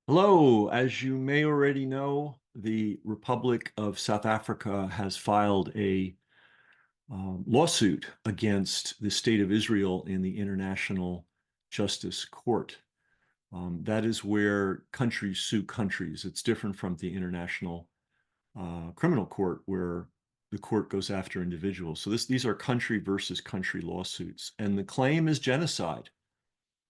Hello, as you may already know, the Republic of South Africa has filed a lawsuit against the State of Israel in the International Justice Court. That is where countries sue countries. It's different from the International Criminal Court, where the court goes after individuals. So these are country versus country lawsuits, and the claim is genocide.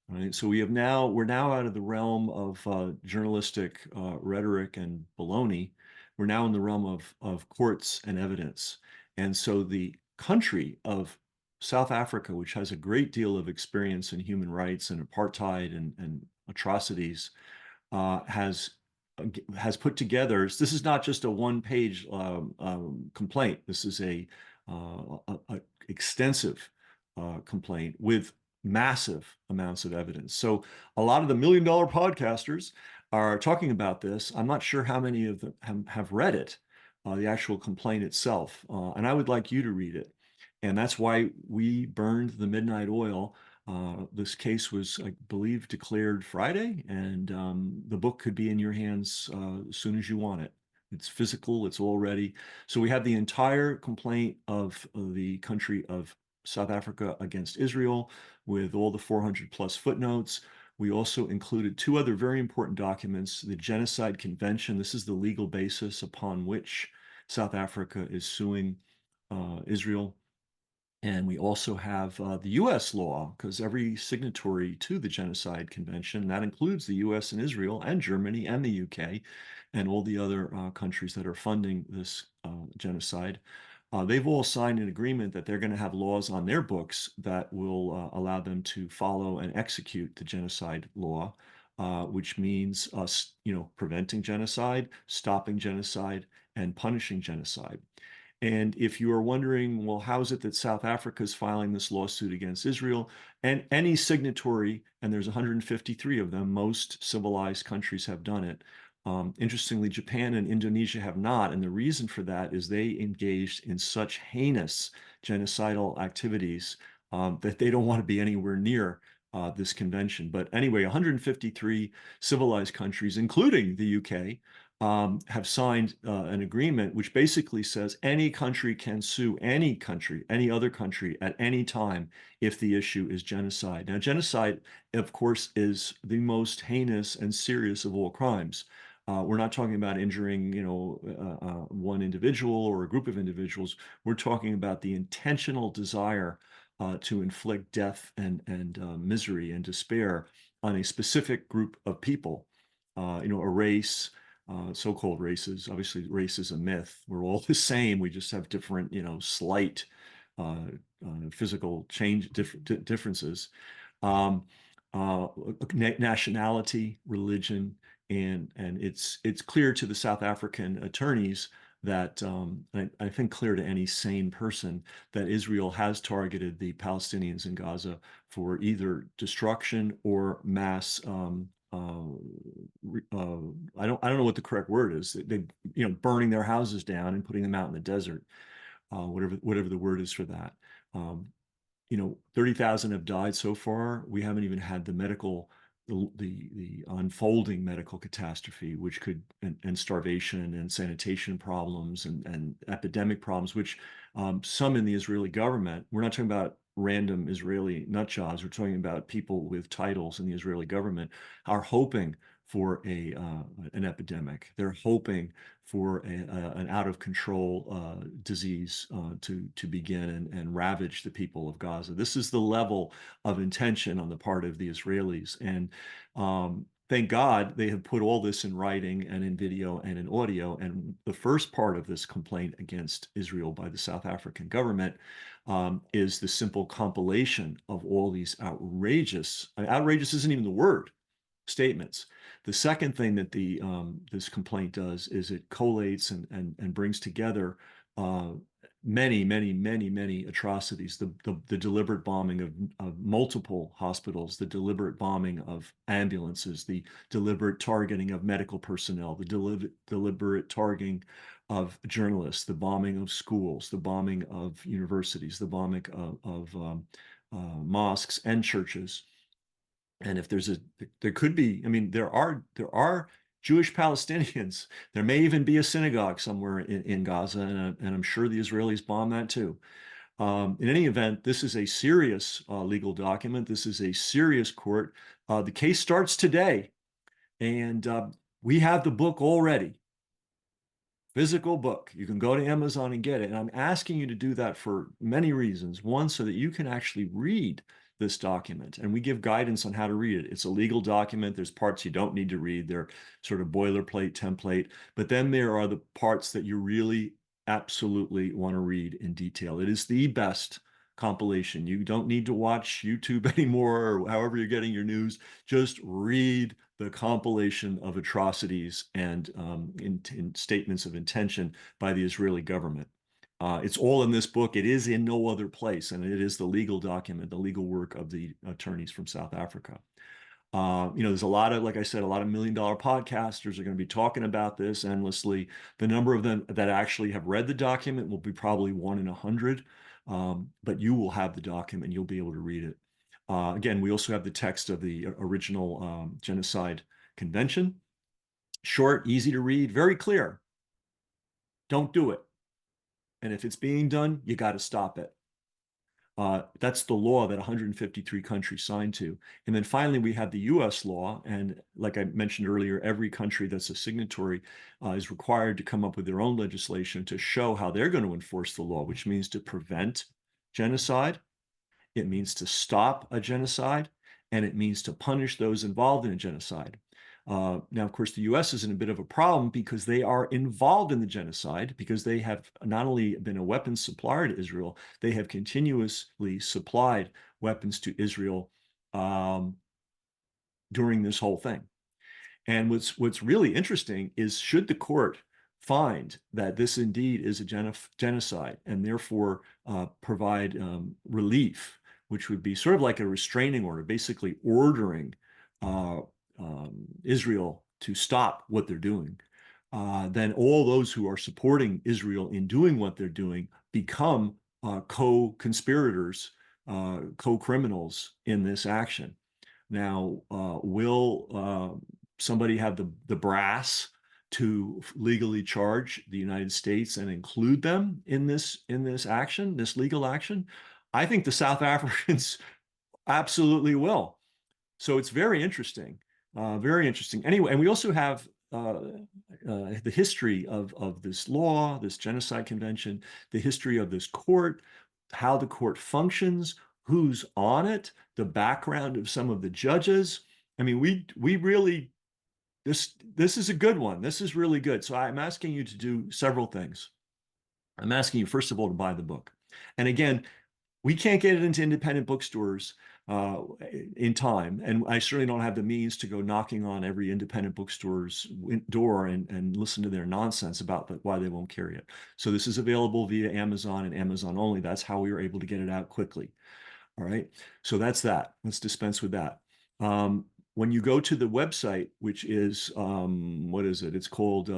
Right. So we're now out of the realm of journalistic rhetoric and baloney. We're now in the realm of courts and evidence. And so the country of South Africa, which has a great deal of experience in human rights and apartheid and atrocities, uh, has has put together. This is not just a one-page complaint. This is a extensive complaint with massive amounts of evidence. So a lot of the million-dollar podcasters are talking about this. I'm not sure how many of them have read it, the actual complaint itself, and I would like you to read it. And that's why we burned the midnight oil. This case was, I believe, declared Friday, and the book could be in your hands as soon as you want it. It's physical, it's all ready. So we have the entire complaint of the country of South Africa against Israel with all the 400 plus footnotes. We also included two other very important documents, the Genocide Convention. This is the legal basis upon which South Africa is suing Israel. And we also have the US law, because every signatory to the Genocide Convention, that includes the US and Israel and Germany and the UK and all the other countries that are funding this genocide, they've all signed an agreement that they're going to have laws on their books that will allow them to follow and execute the genocide law, which means us, preventing genocide, stopping genocide, and punishing genocide. And if you are wondering, well, how is it that South Africa is filing this lawsuit against Israel? And any signatory, and there's 153 of them, most civilized countries have done it. Interestingly, Japan and Indonesia have not. And the reason for that is they engaged in such heinous genocidal activities that they don't want to be anywhere near this convention. But anyway, 153 civilized countries, including the UK, have signed an agreement which basically says any country can sue any country, any other country at any time if the issue is genocide. Now, genocide, of course, is the most heinous and serious of all crimes. We're not talking about injuring, one individual or a group of individuals. We're talking about the intentional desire to inflict death and misery and despair on a specific group of people, a race, so-called races. Obviously, race is a myth. We're all the same. We just have different, slight uh, physical differences. Um, Nationality, religion, and it's clear to the South African attorneys that I think clear to any sane person that Israel has targeted the Palestinians in Gaza for either destruction or mass I don't know what the correct word is. They burning their houses down and putting them out in the desert, whatever the word is for that. 30,000 have died so far. We haven't even had the unfolding medical catastrophe, which could and starvation and sanitation problems and epidemic problems, which some in the Israeli government. We're not talking about random Israeli nut jobs. We're talking about people with titles in the Israeli government are hoping for an epidemic. They're hoping for an out of control disease to begin and ravage the people of Gaza. This is the level of intention on the part of the Israelis, and thank God they have put all this in writing and in video and in audio. And the first part of this complaint against Israel by the South African government is the simple compilation of all these outrageous isn't even the word, statements. The second thing that the this complaint does is it collates and brings together uh, many atrocities. The deliberate bombing of multiple hospitals, the deliberate bombing of ambulances, the deliberate targeting of medical personnel, the deliberate targeting of journalists, the bombing of schools, the bombing of universities, the bombing of mosques and churches. And if there could be, I mean, there are Jewish Palestinians. There may even be a synagogue somewhere in Gaza, and I'm sure the Israelis bomb that too. In any event, this is a serious legal document. This is a serious court. The case starts today, and we have the book already, physical book. You can go to Amazon and get it. And I'm asking you to do that for many reasons. One, so that you can actually read this document. And we give guidance on how to read it. It's a legal document. There's parts you don't need to read. They're sort of boilerplate template. But then there are the parts that you really absolutely want to read in detail. It is the best compilation. You don't need to watch YouTube anymore or however you're getting your news. Just read the compilation of atrocities and in statements of intention by the Israeli government. It's all in this book. It is in no other place, and it is the legal document, the legal work of the attorneys from South Africa. There's a lot of, like I said, a lot of million-dollar podcasters are going to be talking about this endlessly. The number of them that actually have read the document will be probably 1 in 100, but you will have the document. You'll be able to read it. Again, we also have the text of the original Genocide Convention. Short, easy to read, very clear. Don't do it. And if it's being done, you got to stop it. That's the law that 153 countries signed to. And then finally, we have the US law. And like I mentioned earlier, every country that's a signatory is required to come up with their own legislation to show how they're going to enforce the law, which means to prevent genocide. It means to stop a genocide, and it means to punish those involved in a genocide. Now, of course, the US is in a bit of a problem because they are involved in the genocide, because they have not only been a weapons supplier to Israel, they have continuously supplied weapons to Israel during this whole thing. And what's really interesting is, should the court find that this indeed is a genocide and therefore provide relief, which would be sort of like a restraining order, basically ordering uh, Israel to stop what they're doing, then all those who are supporting Israel in doing what they're doing become co-conspirators, co-criminals in this action. Now, will somebody have the brass to legally charge the United States and include them in this action, this legal action? I think the South Africans absolutely will. So it's very interesting, very interesting. Anyway, and we also have the history of this law, this genocide convention, the history of this court, how the court functions, who's on it, the background of some of the judges. I mean, we really, this is a good one. This is really good. So I'm asking you to do several things. I'm asking you, first of all, to buy the book. And again, we can't get it into independent bookstores in time. And I certainly don't have the means to go knocking on every independent bookstore's door and listen to their nonsense about why they won't carry it. So this is available via Amazon and Amazon only. That's how we were able to get it out quickly. All right. So that's that. Let's dispense with that. When you go to the website, which is, what is it? It's called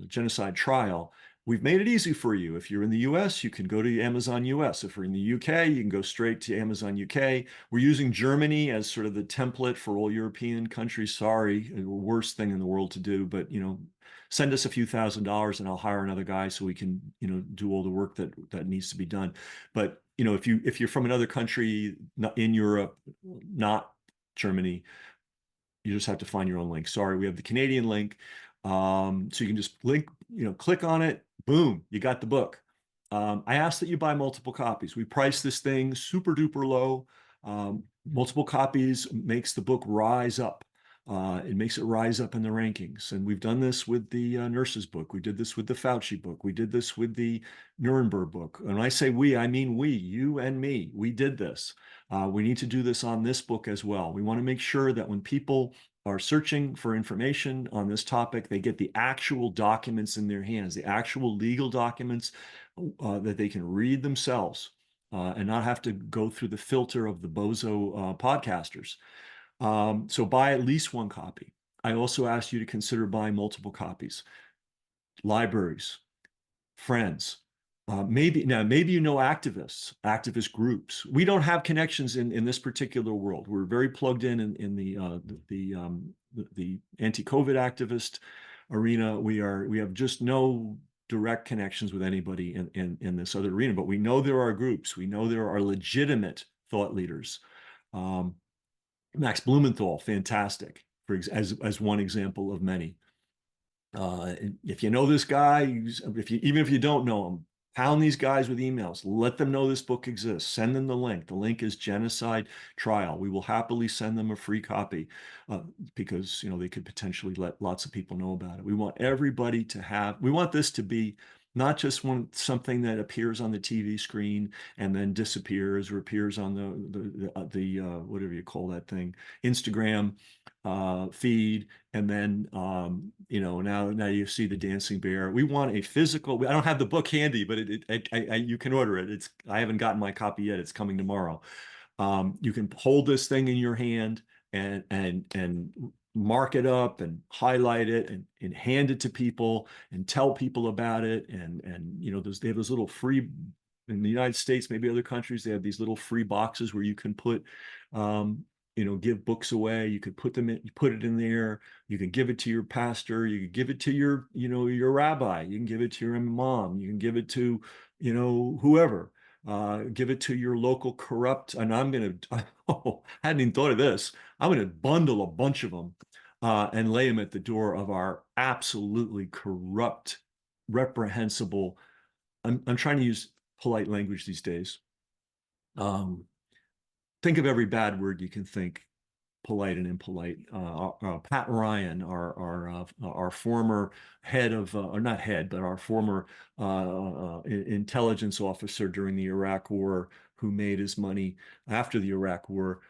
Genocide Trial. We've made it easy for you. If you're in the US, you can go to Amazon US. If we're in the UK, you can go straight to Amazon UK. We're using Germany as sort of the template for all European countries. Sorry, worst thing in the world to do, but send us a few $1,000s and I'll hire another guy so we can, do all the work that needs to be done. But if you're from another country not in Europe, not Germany, you just have to find your own link. Sorry, we have the Canadian link. So you can just click on it, boom, you got the book. I ask that you buy multiple copies. We price this thing super duper low. Multiple copies makes the book rise up. It makes it rise up in the rankings. And we've done this with the nurses book. We did this with the Fauci book. We did this with the Nuremberg book. And when I say we, I mean we, you and me. We did this. We need to do this on this book as well. We want to make sure that when people are searching for information on this topic, they get the actual documents in their hands, the actual legal documents that they can read themselves and not have to go through the filter of the bozo podcasters. So buy at least one copy. I also ask you to consider buying multiple copies. Libraries, friends, Maybe you know activist groups. We don't have connections in this particular world. We're very plugged in the anti-COVID activist arena. We have just no direct connections with anybody in this other arena, but we know there are groups. We know there are legitimate thought leaders. Um, Max Blumenthal, fantastic, as one example of many. If you know this guy, even if you don't know him, pound these guys with emails. Let them know this book exists. Send them the link. The link is Genocide Trial. We will happily send them a free copy because they could potentially let lots of people know about it. We want everybody to have. We want this to be not just something that appears on the TV screen and then disappears or appears on the whatever you call that thing, Instagram feed, and then now you see the dancing bear. We want a physical. I don't have the book handy, but you can order it. I haven't gotten my copy yet. It's coming tomorrow. You can hold this thing in your hand and mark it up and highlight it and hand it to people and tell people about it. And they have those little free, in the United States, maybe other countries, they have these little free boxes where you can put give books away. You could put it in there. You can give it to your pastor. You can give it to your rabbi. You can give it to your mom. You can give it to, whoever. Give it to your local corrupt. And I hadn't even thought of this. I'm going to bundle a bunch of them and lay them at the door of our absolutely corrupt, reprehensible. I'm trying to use polite language these days. Um, think of every bad word you can think, polite and impolite. Pat Ryan, our former head of, or not head, but our former intelligence officer during the Iraq War, who made his money after the Iraq War,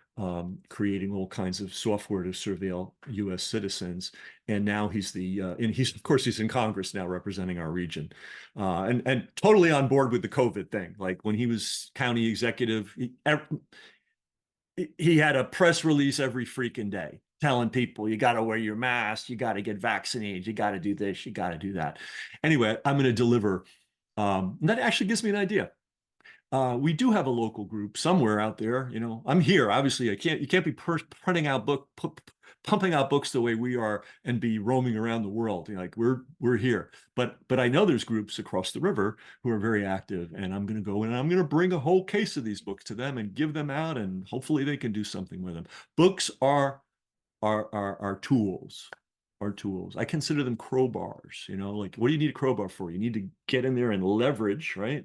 creating all kinds of software to surveil U.S. citizens. And now he's of course he's in Congress now representing our region, and totally on board with the COVID thing. Like when he was county executive, he had a press release every freaking day telling people you got to wear your mask, you got to get vaccinated, you got to do this, you got to do that. Anyway, I'm going to deliver. That actually gives me an idea. We do have a local group somewhere out there. I'm here. Obviously, you can't be pumping out books the way we are and be roaming around the world. Like we're here. But I know there's groups across the river who are very active, and I'm going to go in and I'm going to bring a whole case of these books to them and give them out, and hopefully they can do something with them. Books are tools. Are tools. I consider them crowbars. Like what do you need a crowbar for? You need to get in there and leverage, right?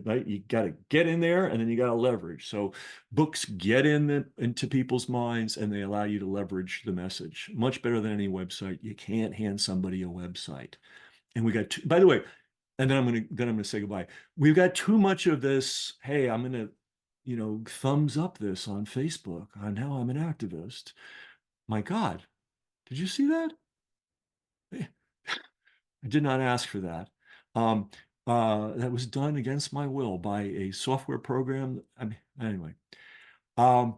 Right? You got to get in there and then you got to leverage. So books get into people's minds and they allow you to leverage the message much better than any website. You can't hand somebody a website. And by the way, and then I'm going to say goodbye. We've got too much of this. Hey, I'm going to, thumbs up this on Facebook. Now I'm an activist. My God, did you see that? I did not ask for that. Um, that was done against my will by a software program. I mean, anyway, um,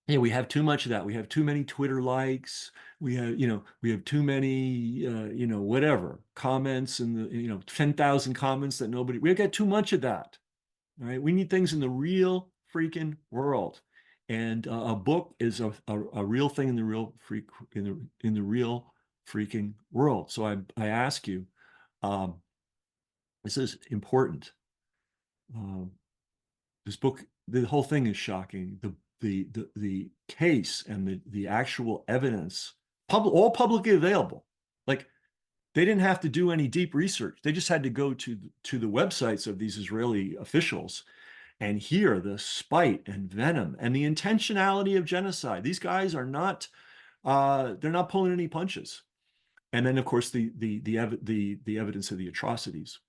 yeah, we have too much of that. We have too many Twitter likes. We have too many, whatever comments and 10,000 comments that nobody. We've got too much of that. All right, we need things in the real freaking world, and a book is a real thing in the real freaking world. So I ask you. Um, this is important. Um, this book, the whole thing is shocking. The case and the actual evidence, all publicly available. Like they didn't have to do any deep research. They just had to go to the websites of these Israeli officials and hear the spite and venom and the intentionality of genocide. These guys are not they're not pulling any punches. And then of course the evidence of the atrocities.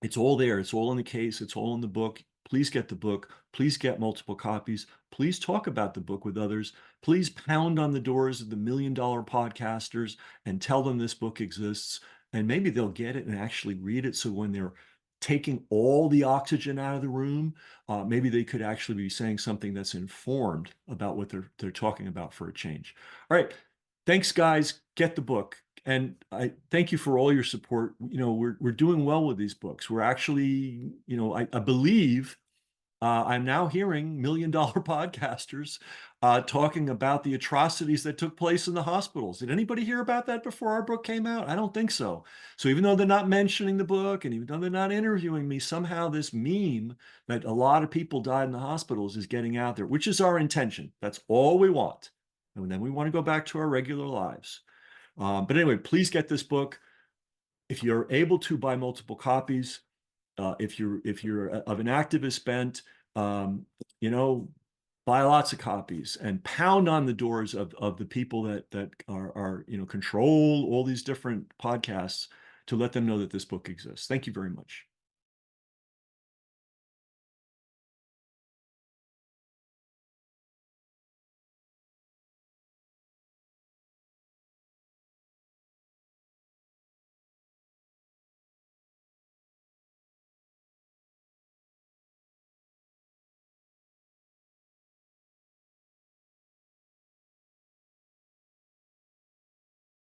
It's all there. It's all in the case. It's all in the book. Please get the book. Please get multiple copies. Please talk about the book with others. Please pound on the doors of the $1 million podcasters and tell them this book exists. And maybe they'll get it and actually read it. So when they're taking all the oxygen out of the room, maybe they could actually be saying something that's informed about what they're talking about for a change. All right. Thanks, guys. Get the book. And I thank you for all your support. We're doing well with these books. We're actually, I believe I'm now hearing million-dollar podcasters talking about the atrocities that took place in the hospitals. Did anybody hear about that before our book came out? I don't think so. So even though they're not mentioning the book and even though they're not interviewing me, somehow this meme that a lot of people died in the hospitals is getting out there, which is our intention. That's all we want. And then we want to go back to our regular lives. But anyway, please get this book. If you're able to buy multiple copies, if you're of an activist bent, um, you know, buy lots of copies and pound on the doors of the people that are control all these different podcasts to let them know that this book exists. Thank you very much.